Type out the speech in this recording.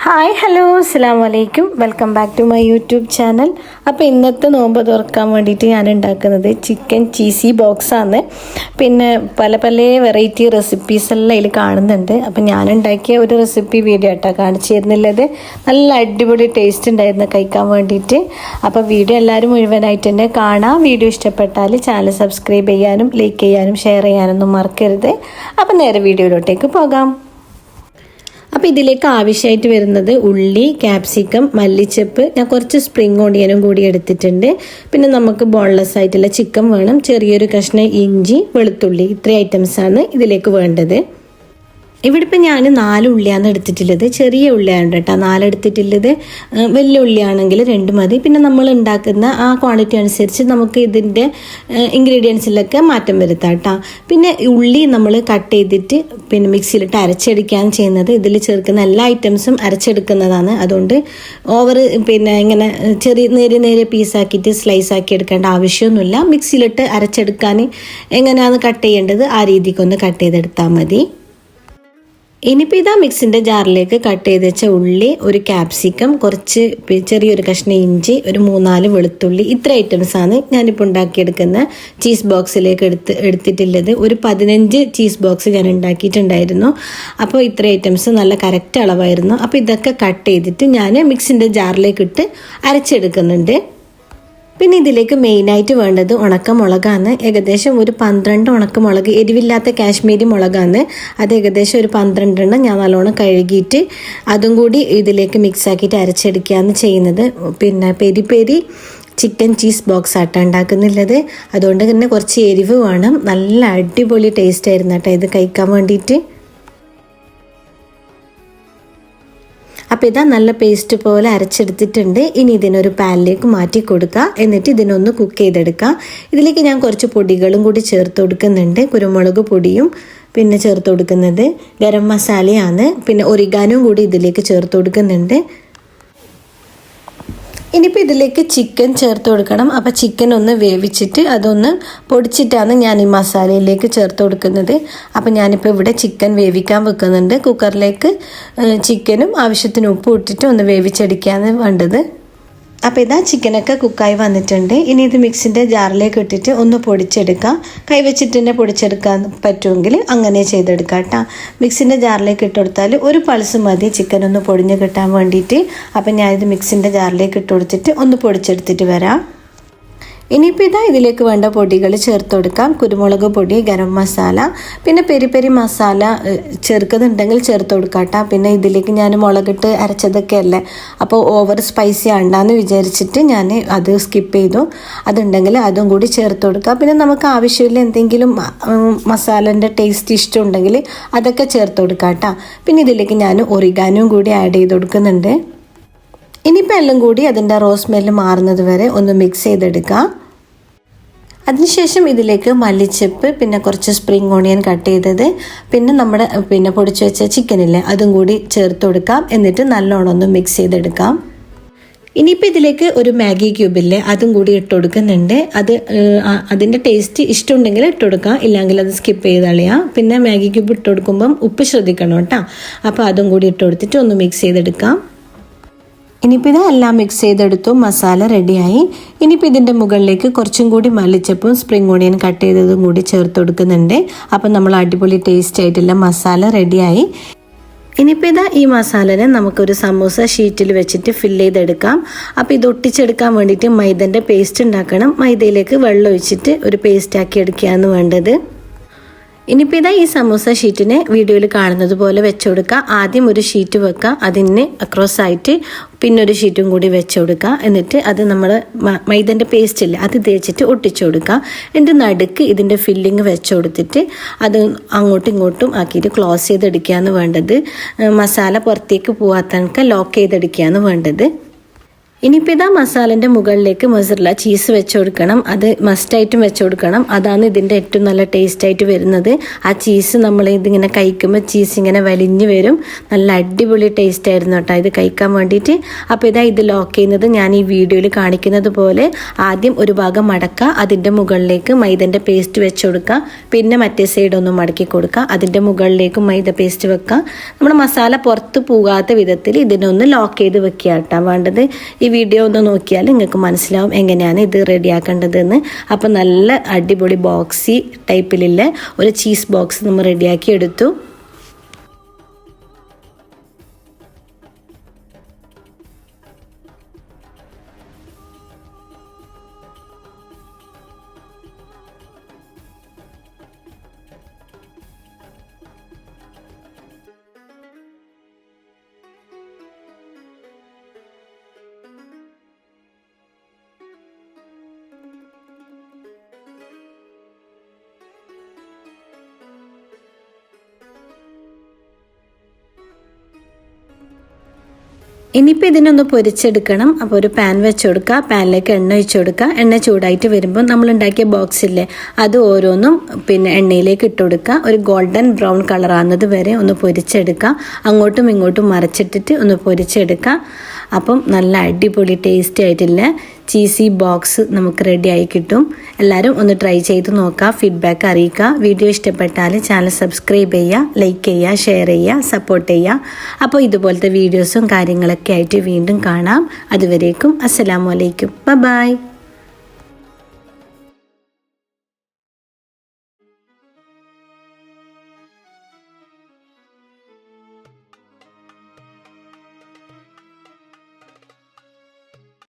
Hi hello അസ്സലാമു അലൈക്കും welcome back to my YouTube channel. അപ്പോൾ ഇന്നത്തെ നോമ്പ് തുറക്കാൻ വേണ്ടിയിട്ട് ഞാൻ ഉണ്ടാക്കുന്നത് ചിക്കൻ ചീസി ബോക്സാണ്. പിന്നെ പല പല വെറൈറ്റി റെസിപ്പീസ് എല്ലാം ഇതിൽ കാണുന്നുണ്ട്. അപ്പോൾ ഞാൻ ഉണ്ടാക്കിയ ഒരു റെസിപ്പി വീഡിയോ ആയിട്ടാണ് കാണിച്ചു തരുന്നുള്ളത്. നല്ല അടിപൊളി ടേസ്റ്റ് ഉണ്ടായിരുന്നു കഴിക്കാൻ വേണ്ടിയിട്ട്. അപ്പോൾ വീഡിയോ എല്ലാവരും മുഴുവനായിട്ട് തന്നെ കാണാം. വീഡിയോ ഇഷ്ടപ്പെട്ടാൽ ചാനൽ സബ്സ്ക്രൈബ് ചെയ്യാനും ലൈക്ക് ചെയ്യാനും ഷെയർ ചെയ്യാനൊന്നും മറക്കരുത്. അപ്പോൾ നേരെ വീഡിയോയിലോട്ടേക്ക് പോകാം. അപ്പോൾ ഇതിലേക്ക് ആവശ്യമായിട്ട് വരുന്നത് ഉള്ളി, ക്യാപ്സിക്കം, മല്ലിച്ചപ്പ്, ഞാൻ കുറച്ച് സ്പ്രിംഗ് ഓണിയനും കൂടി എടുത്തിട്ടുണ്ട്. പിന്നെ നമുക്ക് ബോൺലെസ് ആയിട്ടുള്ള ചിക്കൻ വേണം, ചെറിയൊരു കഷ്ണം ഇഞ്ചി, വെളുത്തുള്ളി, ഇത്രയും ഐറ്റംസാണ് ഇതിലേക്ക് വേണ്ടത്. ഇവിടെ ഇപ്പം ഞാൻ 4 ഉള്ളിയാണ് എടുത്തിട്ടുള്ളത്. ചെറിയ ഉള്ളിയാണ് കേട്ടോ 4 എടുത്തിട്ടുള്ളത്. വലിയ ഉള്ളിയാണെങ്കിൽ 2 മതി. പിന്നെ നമ്മൾ ഉണ്ടാക്കുന്ന ആ ക്വാണ്ടിറ്റി അനുസരിച്ച് നമുക്ക് ഇതിൻ്റെ ഇൻഗ്രീഡിയൻസിലൊക്കെ മാറ്റം വരുത്താം കേട്ടോ. പിന്നെ ഉള്ളി നമ്മൾ കട്ട് ചെയ്തിട്ട് പിന്നെ മിക്സിയിലിട്ട് അരച്ചെടുക്കുകയാണ് ചെയ്യുന്നത്. ഇതിൽ ചേർക്കുന്ന എല്ലാ ഐറ്റംസും അരച്ചെടുക്കുന്നതാണ്. അതുകൊണ്ട് ഓവർ പിന്നെ ഇങ്ങനെ നേരിയ പീസാക്കിയിട്ട് സ്ലൈസ് ആക്കി എടുക്കേണ്ട ആവശ്യമൊന്നുമില്ല. മിക്സിയിലിട്ട് അരച്ചെടുക്കാൻ എങ്ങനെയാണ് കട്ട് ചെയ്യേണ്ടത് ആ രീതിക്കൊന്ന് കട്ട് ചെയ്തെടുത്താൽ മതി. ഇനിയിപ്പോൾ ഇതാ മിക്സിൻ്റെ ജാറിലേക്ക് കട്ട് ചെയ്ത് വെച്ച ഉള്ളി, ഒരു ക്യാപ്സിക്കം, കുറച്ച് ചെറിയൊരു കഷ്ണം ഇഞ്ചി, ഒരു 3-4 വെളുത്തുള്ളി, ഇത്ര ഐറ്റംസാണ് ഞാനിപ്പോൾ ഉണ്ടാക്കിയെടുക്കുന്ന ചീസ് ബോക്സിലേക്ക് എടുത്തിട്ടുള്ളത്. ഒരു 15 ചീസ് ബോക്സ് ഞാൻ ഉണ്ടാക്കിയിട്ടുണ്ടായിരുന്നു. അപ്പോൾ ഇത്ര ഐറ്റംസ് നല്ല കറക്റ്റ് അളവായിരുന്നു. അപ്പോൾ ഇതൊക്കെ കട്ട് ചെയ്തിട്ട് ഞാൻ മിക്സിൻ്റെ ജാറിലേക്ക് ഇട്ട് അരച്ചെടുക്കുന്നുണ്ട്. പിന്നെ ഇതിലേക്ക് മെയിനായിട്ട് വേണ്ടത് ഉണക്കമുളകാണ്. ഏകദേശം ഒരു 12 ഉണക്കമുളക്, എരിവില്ലാത്ത കാശ്മീരി മുളകാണ്. അത് ഏകദേശം ഒരു 12 എണ്ണം ഞാൻ നല്ലോണം കഴുകിയിട്ട് അതും കൂടി ഇതിലേക്ക് മിക്സ് ആക്കിയിട്ട് അരച്ചെടുക്കുകയാണ് ചെയ്യുന്നത്. പിന്നെ പെരി ചിക്കൻ ചീസ് ബോക്സ് ആട്ടാണ് ഉണ്ടാക്കുന്നുള്ളത്. അതുകൊണ്ട് തന്നെ കുറച്ച് എരിവ് വേണം. നല്ല അടിപൊളി ടേസ്റ്റ് ആയിരുന്നു കേട്ടോ ഇത് കഴിക്കാൻ വേണ്ടിയിട്ട്. അപ്പോൾ ഇതാ നല്ല പേസ്റ്റ് പോലെ അരച്ചെടുത്തിട്ടുണ്ട്. ഇനി ഇതിനൊരു പാനിലേക്ക് മാറ്റി കൊടുക്കുക. എന്നിട്ട് ഇതിനൊന്ന് കുക്ക് ചെയ്തെടുക്കുക. ഇതിലേക്ക് ഞാൻ കുറച്ച് പൊടികളും കൂടി ചേർത്ത് കൊടുക്കുന്നുണ്ട്. കുരുമുളക് പൊടിയും പിന്നെ ചേർത്ത് കൊടുക്കുന്നത് ഗരം മസാലയാണ്. പിന്നെ ഒറിഗാനോ കൂടി ഇതിലേക്ക് ചേർത്ത് കൊടുക്കുന്നുണ്ട്. ഇനിയിപ്പോൾ ഇതിലേക്ക് ചിക്കൻ ചേർത്ത് കൊടുക്കണം. അപ്പോൾ ചിക്കൻ ഒന്ന് വേവിച്ചിട്ട് അതൊന്ന് പൊടിച്ചിട്ടാണ് ഞാൻ ഈ മസാലയിലേക്ക് ചേർത്ത് കൊടുക്കുന്നത്. അപ്പോൾ ഞാനിപ്പോൾ ഇവിടെ ചിക്കൻ വേവിക്കാൻ വെക്കുന്നുണ്ട്. കുക്കറിലേക്ക് ചിക്കനും ആവശ്യത്തിന് ഉപ്പ് ഇട്ടിട്ട് ഒന്ന് വേവിച്ചെടുക്കുകയാണ് വേണ്ടത്. അപ്പോൾ ഇതാ ചിക്കനൊക്കെ കുക്കായി വന്നിട്ടുണ്ട്. ഇനി ഇത് മിക്സിൻ്റെ ജാറിലേക്ക് ഇട്ടിട്ട് ഒന്ന് പൊടിച്ചെടുക്കാം. കൈവച്ചിട്ട് തന്നെ പൊടിച്ചെടുക്കാൻ പറ്റുമെങ്കിൽ അങ്ങനെ ചെയ്തെടുക്കാം കേട്ടോ. മിക്സിൻ്റെ ജാറിലേക്ക് ഇട്ട് കൊടുത്താൽ ഒരു പൾസ് മതി ചിക്കൻ ഒന്ന് പൊടിഞ്ഞ് കിട്ടാൻ വേണ്ടിയിട്ട്. അപ്പം ഞാനിത് മിക്സിൻ്റെ ജാറിലേക്ക് ഇട്ട് കൊടുത്തിട്ട് ഒന്ന് പൊടിച്ചെടുത്തിട്ട് വരാം. ഇനിയിപ്പോൾ ഇതാ ഇതിലേക്ക് വേണ്ട പൊടികൾ ചേർത്ത് കൊടുക്കാം. കുരുമുളക് പൊടി, ഗരം മസാല, പിന്നെ പെരി മസാല ചേർക്കുന്നുണ്ടെങ്കിൽ ചേർത്ത് കൊടുക്കാം കേട്ടോ. പിന്നെ ഇതിലേക്ക് ഞാൻ മുളകിട്ട് അരച്ചതൊക്കെ അല്ലേ, അപ്പോൾ ഓവർ സ്പൈസി ആണ്ടാന്ന് വിചാരിച്ചിട്ട് ഞാൻ അത് സ്കിപ്പ് ചെയ്തു. അതുണ്ടെങ്കിൽ അതും കൂടി ചേർത്ത് കൊടുക്കാം. പിന്നെ നമുക്ക് ആവശ്യമില്ല എന്തെങ്കിലും മസാലേൻ്റെ ടേസ്റ്റ് ഇഷ്ടമുണ്ടെങ്കിൽ അതൊക്കെ ചേർത്ത് കൊടുക്കാം കേട്ടോ. പിന്നെ ഇതിലേക്ക് ഞാൻ ഒറിഗാനോ കൂടി ആഡ് ചെയ്ത് കൊടുക്കുന്നുണ്ട്. ഇനിയിപ്പോൾ എല്ലാം കൂടി അതിൻ്റെ റോസ് സ്മെല്ല് മാറുന്നത് വരെ ഒന്ന് മിക്സ് ചെയ്തെടുക്കാം. അതിനുശേഷം ഇതിലേക്ക് മല്ലിച്ചപ്പ്, പിന്നെ കുറച്ച് സ്പ്രിംഗ് ഓണിയൻ കട്ട് ചെയ്തത്, പിന്നെ നമ്മുടെ പൊടിച്ചു വെച്ച ചിക്കനില്ലേ അതും കൂടി ചേർത്ത് കൊടുക്കാം. എന്നിട്ട് നല്ലോണം ഒന്ന് മിക്സ് ചെയ്തെടുക്കാം. ഇനിയിപ്പോൾ ഇതിലേക്ക് ഒരു മാഗി ക്യൂബില്ലേ അതും കൂടി ഇട്ട് കൊടുക്കുന്നുണ്ട്. അതിൻ്റെ ടേസ്റ്റ് ഇഷ്ടമുണ്ടെങ്കിൽ ഇട്ട് കൊടുക്കാം, ഇല്ലെങ്കിൽ അത് സ്കിപ്പ് ചെയ്ത് കളയാം. പിന്നെ മാഗി ക്യൂബ് ഇട്ട് കൊടുക്കുമ്പം ഉപ്പ് ശ്രദ്ധിക്കണം കേട്ടോ. അപ്പോൾ അതും കൂടി ഇട്ട് കൊടുത്തിട്ട് ഒന്ന് മിക്സ് ചെയ്തെടുക്കാം. ഇനിയിപ്പോൾ ഇതെല്ലാം മിക്സ് ചെയ്തെടുത്തു. മസാല റെഡിയായി. ഇനിയിപ്പോൾ ഇതിൻ്റെ മുകളിലേക്ക് കുറച്ചും കൂടി മല്ലിച്ചപ്പും സ്പ്രിംഗ് ഓണിയൻ കട്ട് ചെയ്തതും കൂടി ചേർത്ത് കൊടുക്കുന്നുണ്ട്. അപ്പം നമ്മൾ അടിപൊളി ടേസ്റ്റ് ആയിട്ടുള്ള മസാല റെഡിയായി. ഇനിയിപ്പോൾ ഇതാ ഈ മസാലനെ നമുക്കൊരു സമൂസ ഷീറ്റിൽ വെച്ചിട്ട് ഫില്ല് ചെയ്തെടുക്കാം. അപ്പോൾ ഇത് ഒട്ടിച്ചെടുക്കാൻ വേണ്ടിയിട്ട് മൈദൻ്റെ പേസ്റ്റ് ഉണ്ടാക്കണം. മൈദയിലേക്ക് വെള്ളം ഒഴിച്ചിട്ട് ഒരു പേസ്റ്റ് ആക്കി എടുക്കുകയാണ് വേണ്ടത്. ഇനിയിപ്പോൾ ഇതാ ഈ സമൂസ ഷീറ്റിനെ വീഡിയോയിൽ കാണുന്നത് പോലെ വെച്ച് കൊടുക്കുക. ആദ്യം ഒരു ഷീറ്റ് വെക്കുക, അതിന് അക്രോസ് ആയിട്ട് പിന്നൊരു ഷീറ്റും കൂടി വെച്ച് കൊടുക്കുക. എന്നിട്ട് അത് നമ്മൾ മൈദൻ്റെ പേസ്റ്റ് ഇല്ല അത് തേച്ചിട്ട് ഒട്ടിച്ചു കൊടുക്കുക. എന്നിട്ട് നടുക്ക് ഇതിൻ്റെ ഫില്ലിങ് വെച്ച് കൊടുത്തിട്ട് അത് അങ്ങോട്ടും ഇങ്ങോട്ടും ആക്കിയിട്ട് ക്ലോസ് ചെയ്തെടുക്കുകയാണ് വേണ്ടത്. മസാല പുറത്തേക്ക് പോകാത്ത കണക്ക് ലോക്ക് ചെയ്തെടുക്കുകയാണ് വേണ്ടത്. ഇനിയിപ്പോൾ ഇതാ മസാലൻ്റെ മുകളിലേക്ക് മൊസറല്ല ചീസ് വെച്ച് കൊടുക്കണം. അത് മസ്റ്റായിട്ടും വെച്ച് കൊടുക്കണം. അതാണ് ഇതിൻ്റെ ഏറ്റവും നല്ല ടേസ്റ്റായിട്ട് വരുന്നത്. ആ ചീസ് നമ്മൾ ഇതിങ്ങനെ കഴിക്കുമ്പോൾ ചീസ് ഇങ്ങനെ വലിഞ്ഞ് വരും. നല്ല അടിപൊളി ടേസ്റ്റ് ആയിരുന്നു കേട്ടോ ഇത് കഴിക്കാൻ വേണ്ടിയിട്ട്. അപ്പോൾ ഇതാ ഇത് ലോക്ക് ചെയ്യുന്നത് ഞാൻ ഈ വീഡിയോയിൽ കാണിക്കുന്നത് പോലെ ആദ്യം ഒരു ഭാഗം മടക്കുക, അതിൻ്റെ മുകളിലേക്ക് മൈദൻ്റെ പേസ്റ്റ് വെച്ച് കൊടുക്കുക, പിന്നെ മറ്റേ സൈഡ് ഒന്ന് മടക്കി കൊടുക്കുക, അതിൻ്റെ മുകളിലേക്ക് മൈദ പേസ്റ്റ് വെക്കുക. നമ്മൾ മസാല പുറത്ത് പോകാത്ത വിധത്തിൽ ഇതിനൊന്ന് ലോക്ക് ചെയ്ത് വെക്കുക കേട്ടോ വേണ്ടത്. ഈ വീഡിയോ ഒന്ന് നോക്കിയാൽ നിങ്ങൾക്ക് മനസ്സിലാവും എങ്ങനെയാണ് ഇത് റെഡിയാക്കേണ്ടതെന്ന്. അപ്പോൾ നല്ല അടിപൊളി ബോക്സി ടൈപ്പിലുള്ള ഒരു ചീസ് ബോക്സ് നമ്മൾ റെഡിയാക്കി എടുത്തു. ഇനിയിപ്പോൾ ഇതിനൊന്ന് പൊരിച്ചെടുക്കണം. അപ്പോൾ ഒരു പാൻ വെച്ച് കൊടുക്കുക, പാനിലേക്ക് എണ്ണ ഒഴിച്ച് കൊടുക്കുക. എണ്ണ ചൂടായിട്ട് വരുമ്പോൾ നമ്മൾ ഉണ്ടാക്കിയ ബോക്സില്ലേ അത് ഓരോന്നും എണ്ണയിലേക്ക് ഇട്ട് കൊടുക്കുക. ഒരു ഗോൾഡൻ ബ്രൗൺ കളർ ആകുന്നത് വരെ ഒന്ന് പൊരിച്ചെടുക്കുക. അങ്ങോട്ടും ഇങ്ങോട്ടും മറിച്ചിട്ടിട്ട് ഒന്ന് പൊരിച്ചെടുക്കുക. അപ്പം നല്ല അടിപൊളി ടേസ്റ്റി ആയിട്ടുള്ള ചീസി ബോക്സ് നമുക്ക് റെഡി ആയി കിട്ടും. എല്ലാവരും ഒന്ന് ട്രൈ ചെയ്ത് നോക്കുക, ഫീഡ്ബാക്ക് അറിയിക്കുക. വീഡിയോ ഇഷ്ടപ്പെട്ടാൽ ചാനൽ സബ്സ്ക്രൈബ് ചെയ്യുക, ലൈക്ക് ചെയ്യുക, ഷെയർ ചെയ്യുക, സപ്പോർട്ട് ചെയ്യുക. അപ്പോൾ ഇതുപോലത്തെ വീഡിയോസും കാര്യങ്ങളൊക്കെ ആയിട്ട് വീണ്ടും കാണാം. അതുവരേക്കും അസ്സലാമു അലൈക്കും, ബൈ.